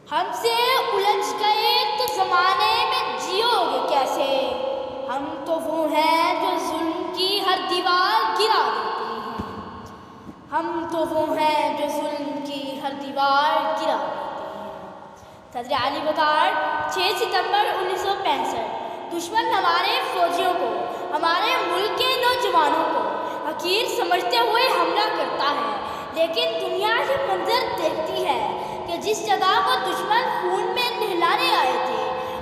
ہم سے الجھ گئے تو زمانے میں جیو گے کیسے؟ ہم تو وہ ہیں جو ظلم کی ہر دیوار گرا دیتے ہیں، ہم تو وہ ہیں جو ظلم کی ہر دیوار گرا دیتے ہیں۔ صدر علی وقار 6 ستمبر 1965۔ دشمن ہمارے فوجیوں کو، ہمارے ملک کے نوجوانوں کو حقیر سمجھتے ہوئے حملہ کرتا ہے، لیکن دنیا یہ منظر دیکھتی ہے کہ جس جگہ کو دشمن خون میں نہلانے آئے تھے،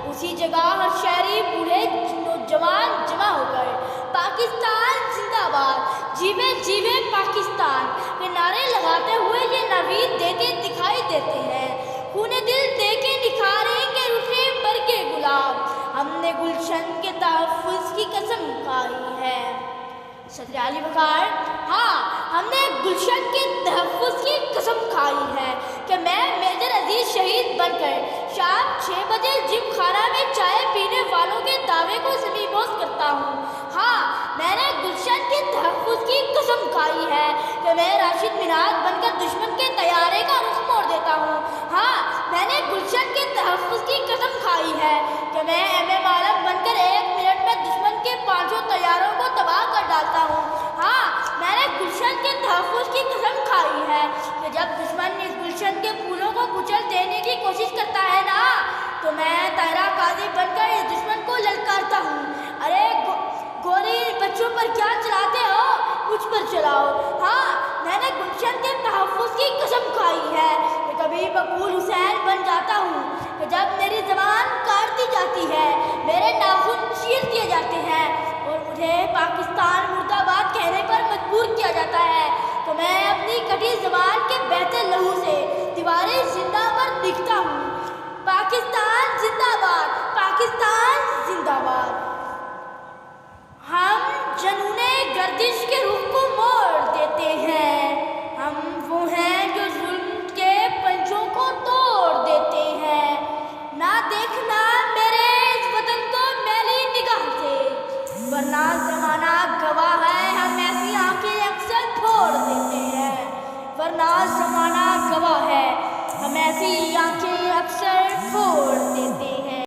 اسی جگہ ہر شہری بوڑھے نوجوان جمع ہو کر پاکستان زندہ باد، جیوے جیوے پاکستان کے نعرے لگاتے ہوئے یہ نوید دیتے دکھائی دیتے ہیں۔ خون دل دے کے نکھاریں گے رخے برگے گلاب، ہم نے گلشن کے تحفظ کی قسم کھائی ہے۔ صدر علی وقار: ہاں، ہم نے گلشن کے تحفظ کی قسم کھائی ہے کہ میں میجر عزیز شہید بن کر شام 6 بجے جم خانہ میں چائے پینے والوں کے دعوے کو زمینبوس کرتا ہوں۔ ہاں، میں نے گلشن کے تحفظ کی قسم کھائی ہے کہ میں راشد مینار بن کر دشمن کے طیارے کا رخ موڑ دیتا ہوں۔ ہاں، میں نے گلشن کے تحفظ کی قسم کھائی ہے کہ میں ایم عالم بن کر 1 منٹ میں دشمن کے 5 طیاروں کو تباہ کر ڈالتا ہوں۔ ہاں، میں نے گلشن کے تحفظ کی قسم کھائی ہے کہ جب دشمن اس گلشن کے پھولوں کو کچل دینے کی کوشش کرتا ہے نا، تو میں طاہرہ قاضی بن کر اس دشمن کو للکارتا ہوں: ارے گولی بچوں پر کیا چلاتے ہو، مجھ پر چلاؤ۔ ہاں، میں نے گلشن کے تحفظ کی قسم کھائی ہے کہ کبھی مقبول حسین بن جاتا ہوں کہ جب میری زبان کاٹ دی جاتی ہے، میرے ناخن چیر دیے جاتے ہیں اور مجھے پاکستان مرد آباد کہنے پر مجبور کیا جاتا ہے، تو میں اپنی کٹی زبان کے بہتے لہو سے دیواریں زندہ پر لکھتا ہوں: پاکستان زندہ باد، پاکستان زندہ باد۔ ہم جنون گردش کے روح